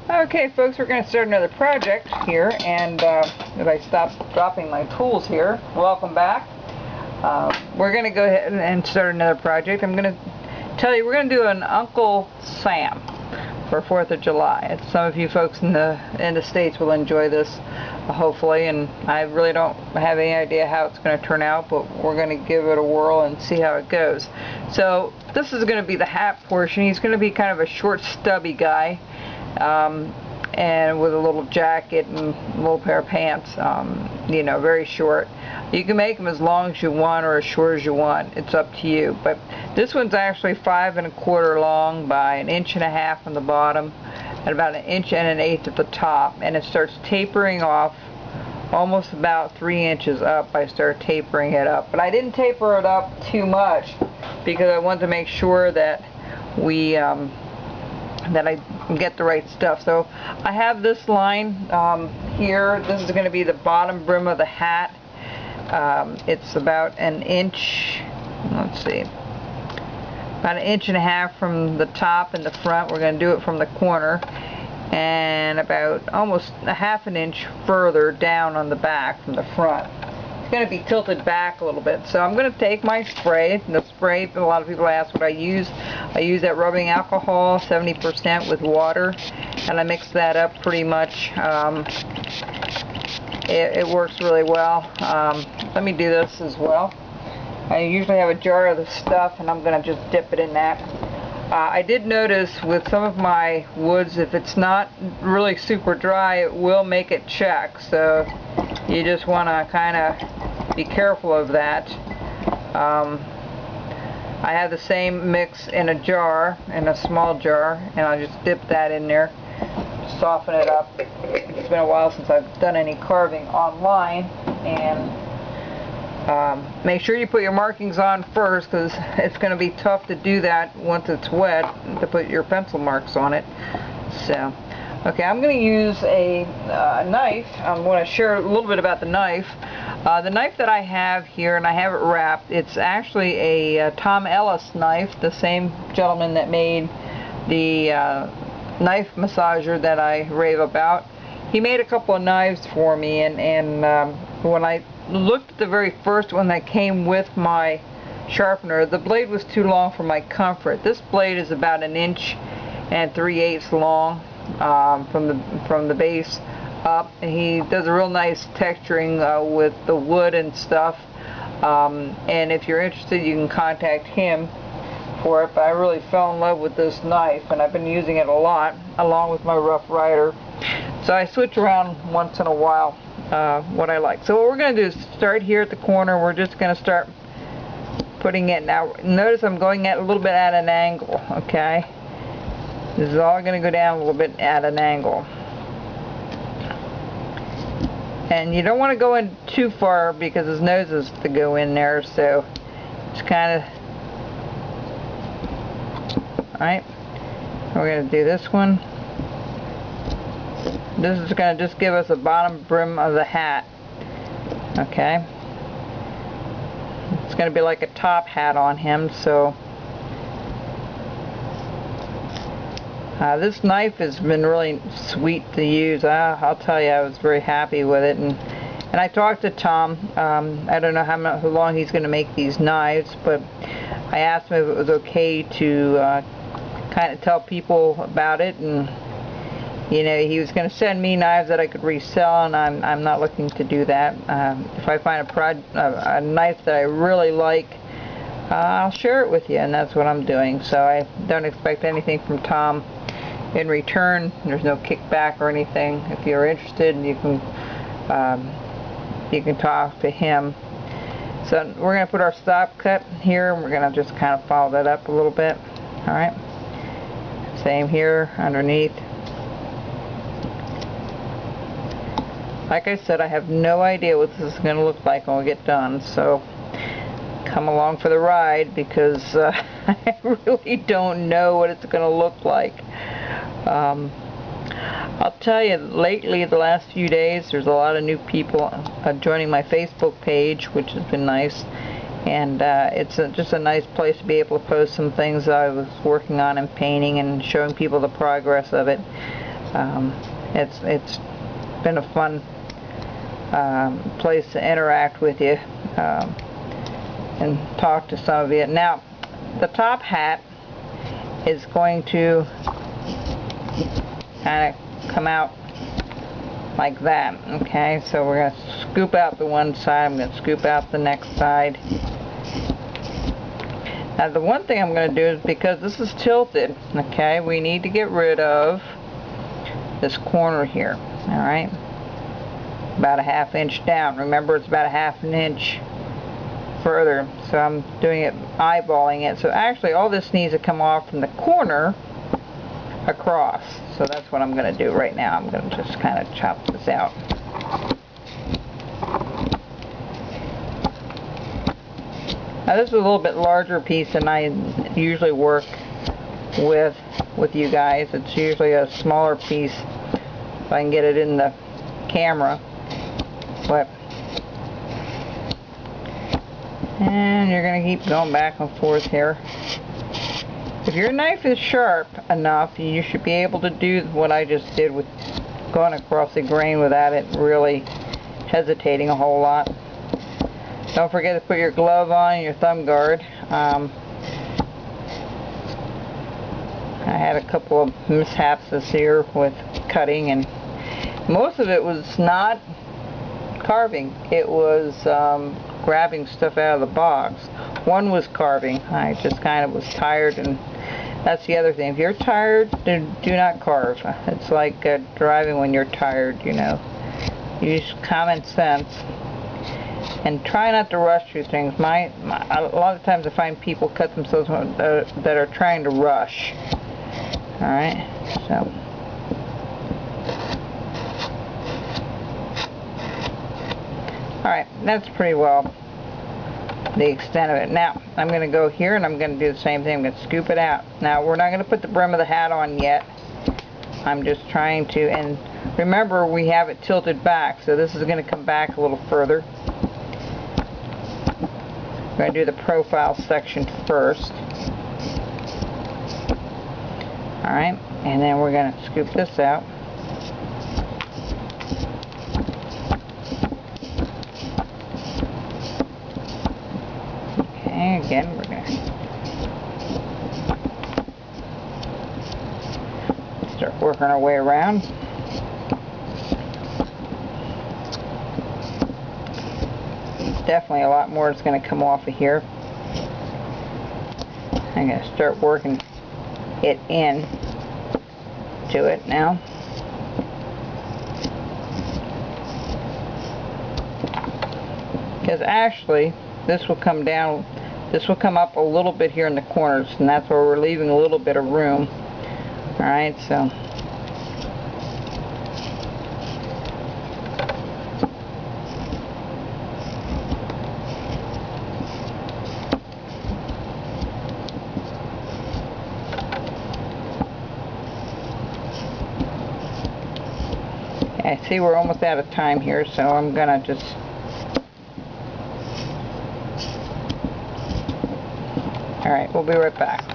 Okay folks, we're going to start another project here, and if I stop dropping my tools here, welcome back. We're going to go ahead and start another project. I'm going to tell you, we're going to do an Uncle Sam for 4th of July. Some of you folks in the States will enjoy this, hopefully, and I really don't have any idea how it's going to turn out, but we're going to give it a whirl and see how it goes. So this is going to be the hat portion. He's going to be kind of a short, stubby guy. And with a little jacket and a little pair of pants, you know, very short. You can make them as long as you want or as short as you want. It's up to you. But this one's actually 5 1/4 long by 1.5 inches on the bottom and about 1 1/8 inches at the top. And it starts tapering off almost about 3 inches up. I start tapering it up. But I didn't taper it up too much because I wanted to make sure that that I get the right stuff. So I have this line here. This is going to be the bottom brim of the hat. It's about 1 inch, let's see, about 1.5 inches from the top and the front. We're going to do it from the corner, and about almost 1/2 inch further down on the back from the front. It's going to be tilted back a little bit. So I'm going to take my spray. The spray, a lot of people ask what I use. I use that rubbing alcohol, 70% with water, and I mix that up pretty much. It works really well. Let me do this as well. I usually have a jar of the stuff, and I'm going to just dip it in that. I did notice with some of my woods, if it's not really super dry, it will make it check. So you just want to kind of be careful of that. I have the same mix in a jar, in a small jar, and I'll just dip that in there, soften it up. It's been a while since I've done any carving online, and make sure you put your markings on first, because it's going to be tough to do that once it's wet, to put your pencil marks on it. So, okay, I'm going to use a knife. I'm going to share a little bit about the knife. The knife that I have here, and I have it wrapped, it's actually a Tom Ellis knife, the same gentleman that made the knife massager that I rave about. He made a couple of knives for me, and when I looked at the very first one that came with my sharpener, the blade was too long for my comfort. This blade is about 1 3/8 inches long from the base up. He does a real nice texturing with the wood and stuff, and if you're interested, you can contact him for it. But I really fell in love with this knife, and I've been using it a lot along with my Rough Rider. So I switch around once in a while what I like. So what we're going to do is start here at the corner. We're just going to start putting it. Now notice I'm going at a little bit at an angle, okay? This is all going to go down a little bit at an angle. And you don't want to go in too far because his nose is to go in there, so it's kind of... Alright, we're going to do this one. This is going to just give us a bottom brim of the hat. Okay. It's going to be like a top hat on him, so... this knife has been really sweet to use. I'll tell you, I was very happy with it. And I talked to Tom. I don't know how long he's going to make these knives, but I asked him if it was okay to kind of tell people about it. And you know, he was going to send me knives that I could resell, and I'm not looking to do that. If I find a knife that I really like, I'll share it with you, and that's what I'm doing. So I don't expect anything from Tom in return. There's no kickback or anything. If you're interested, you can talk to him. So we're going to put our stop cut here, and we're going to just kind of follow that up a little bit. Alright, same here underneath. Like I said, I have no idea what this is going to look like when we get done, so come along for the ride, because I really don't know what it's going to look like. I'll tell you, lately, the last few days, there's a lot of new people joining my Facebook page, which has been nice, and it's just a nice place to be able to post some things I was working on and painting and showing people the progress of it. It's been a fun place to interact with you and talk to some of you. Now, the top hat is going to kind of come out like that. Okay, so we're going to scoop out the one side. I'm going to scoop out the next side. Now, the one thing I'm going to do is, because this is tilted, okay, we need to get rid of this corner here. All right, about a ½ inch down. Remember, it's about a ½ inch further, so I'm doing it, eyeballing it. So actually all this needs to come off from the corner across. So that's what I'm going to do right now. I'm going to just kind of chop this out. Now this is a little bit larger piece than I usually work with you guys. It's usually a smaller piece if I can get it in the camera. But and you're going to keep going back and forth here. If your knife is sharp enough, you should be able to do what I just did with going across the grain without it really hesitating a whole lot. Don't forget to put your glove on and your thumb guard. I had a couple of mishaps this year with cutting, and most of it was not carving. It was grabbing stuff out of the box. One was carving. I just kind of was tired, and that's the other thing. If you're tired, do not carve. It's like driving when you're tired, you know. Use common sense and try not to rush through things. A lot of times I find people cut themselves that are trying to rush. Alright, so alright, that's pretty well the extent of it. Now, I'm going to go here and I'm going to do the same thing. I'm going to scoop it out. Now, we're not going to put the brim of the hat on yet. I'm just trying to, and remember, we have it tilted back, so this is going to come back a little further. I'm going to do the profile section first. Alright, and then we're going to scoop this out. Okay, again, we're going to start working our way around. Definitely a lot more is going to come off of here. I'm going to start working it in to it now. Because actually this will come down, this will come up a little bit here in the corners, and that's where we're leaving a little bit of room. Alright, so I see we're almost out of time here, so I'm gonna just alright, we'll be right back.